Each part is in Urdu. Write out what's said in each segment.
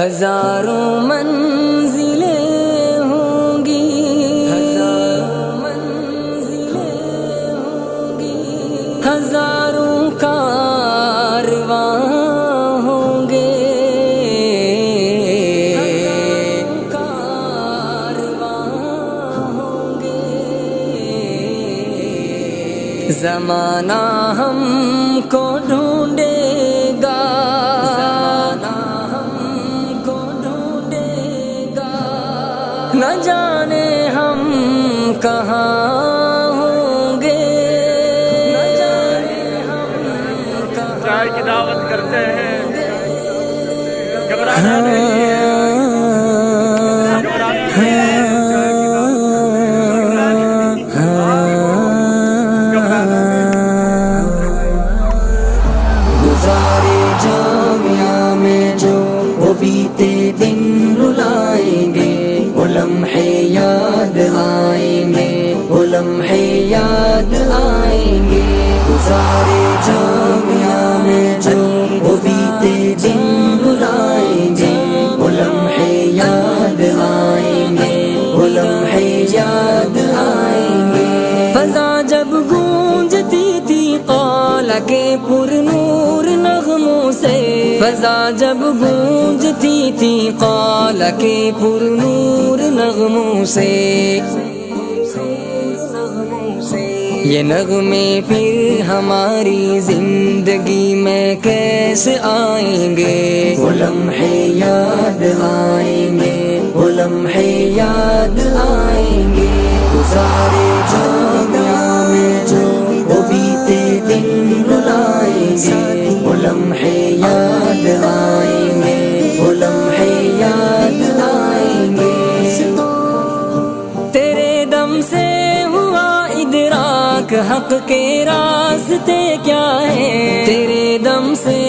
ہزاروں منزلیں ہوں گی، ہزاروں منزلیں ہوں گی، ہزاروں کارواں ہوں گے، ہزاروں کارواں ہوں گے۔ زمانہ ہم کو ڈھونڈے گا، نہ جانے ہم کہاں ہوں گے، نہ جانے ہم کہاں چائے کی دعوت کرتے ہیں، گھبرانا نہیں ہے، گھبرانا نہیں ہے، گزارے جامعہ میں جو وہ بیتے دن رلائیں گے، وہ لمحے یاد آئیں گے، وہ لمحے یاد آئیں گے۔ گزارے جامعہ میں جو وہ بیتے دن رلائیں گے، وہ لمحے یاد آئیں گے، وہ لمحے یاد آئیں گے۔ فضا جب گونجتی تھی قال کے پر نور نغموں سے، فضا جب گونجتی تھی قال کے پر نور نغموں سے، یہ نغمے پھر ہماری زندگی میں کیسے آئیں گے؟ وہ لمحے یاد آئیں گے، وہ لمحے یاد آئیں گے۔ گزارے جامعہ میں جو وہ بیتے دن رلائیں گے، وہ لمحے یاد آئیں گے، وہ لمحے یاد آئیں گے۔ تیرے دم سے ہوا ادراک حق کے راستے کیا ہے، تیرے دم سے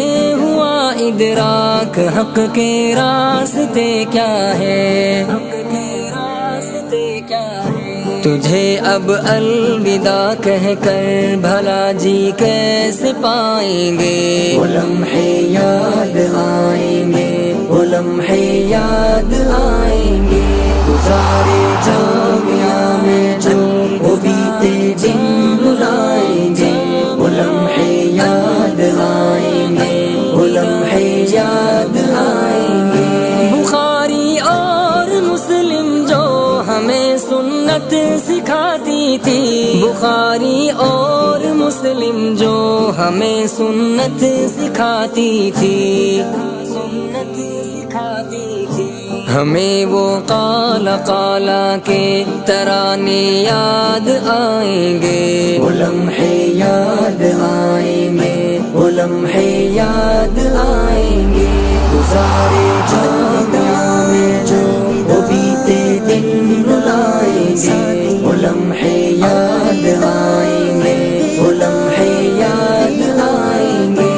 ہوا ادراک حق کے راستے کیا ہے، حق کے راستے کیا ہے۔ تجھے اب الوداع کہہ کر بھلا جی کیسے پائیں گے؟ وہ لمحے یاد آئیں گے، وہ لمحے یاد آئیں گے۔ گزارے جامعہ میں جو وہ بیتے دن رلائیں گے، وہ لمحے یاد آئیں گے، وہ لمحے یاد آئیں گے۔ بخاری اور مسلم جو ہمیں سنت سکھاتی تھی، بخاری اور مسلم جو ہمیں سنت سکھاتی تھی، سنت سکھاتی تھی، ہمیں وہ قال کے ترانے یاد آئیں گے، وہ لمحے یاد آئیں گے، وہ لمحے یاد آئیں گے۔ گزارے جامعہ میں جو وہ بیتے دن رلائیں گے، وہ لمحے یاد آئیں گے، وہ لمحے یاد آئیں گے۔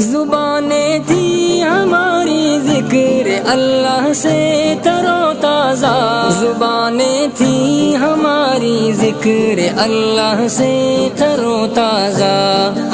زبانیں تھی ہماری ذکر اللہ سے تر و تازہ، زبانیں تھی ہماری ذکر اللہ سے تر و تازہ،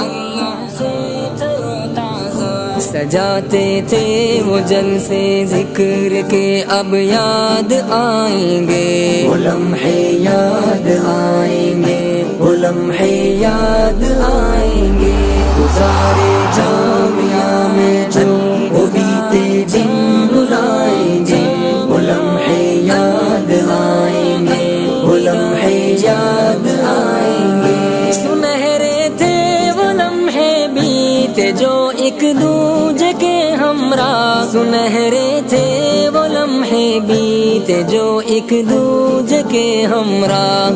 اللہ سے تر و تازہ۔ سجاتے تھے وہ جلسے ذکر کے اب یاد آئیں گے، وہ لمحے یاد آئیں گے، وہ لمحے یاد آئیں گے۔ گزارے جامعہ میں جو وہ بیتے دن رلائیں گے، وہ لمحے یاد آئیں گے، وہ لمحے یاد آئیں گے۔ سنہرے تھے وہ لمحے بیتے جو ایک دوجے کے ہمراہ، سنہرے تھے وہ لمحے بیتے جو ایک دوجے کے ہمراہ،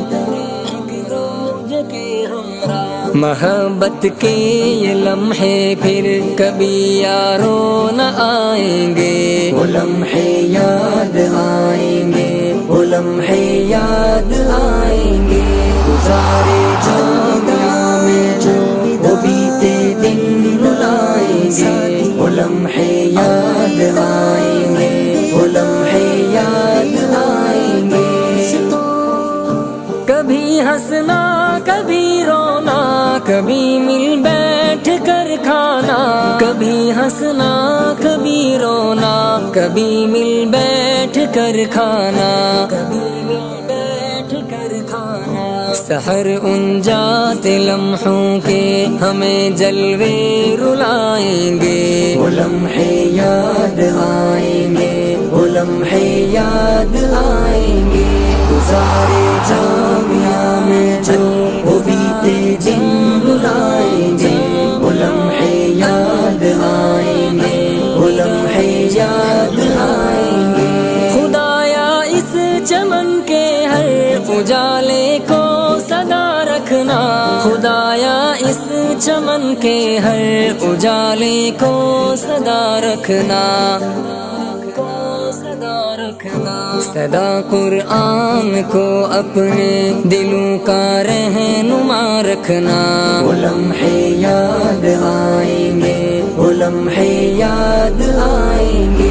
محبت کے یہ لمحے پھر کبھی یارو نہ آئیں گے، وہ لمحے یاد آئیں گے، وہ لمحے یاد آئیں گے۔ گزارے جامعہ میں جو وہ بیتے دن رلائیں گے، وہ لمحے یاد آئیں گے، وہ لمحے یاد آئیں گے۔ کبھی ہنسنا کبھی رونا، کبھی مل بیٹھ کر کھانا، کبھی ہنسنا کبھی رونا، کبھی مل بیٹھ کر کھانا، کبھی مل بیٹھ کر کھانا۔ سحر ان جاتے لمحوں کے ہمیں جلوے رلائیں گے، وہ لمحے یاد آئیں گے، وہ لمحے یاد آئیں گے۔ گزارے جامعہ میں جو وہ بیتے دن رلائیں گے، وہ لمحے یاد آئیں گے، وہ لمحے یاد آئیں گے۔ خدایا اس چمن کے ہر اجالے کو صدا رکھنا، خدایا اس چمن کے ہر اجالے کو صدا رکھنا، صدا قرآن کو اپنے دلوں کا رہنما رکھنا۔ وہ لمحے یاد آئیں گے، وہ لمحے یاد آئیں گے۔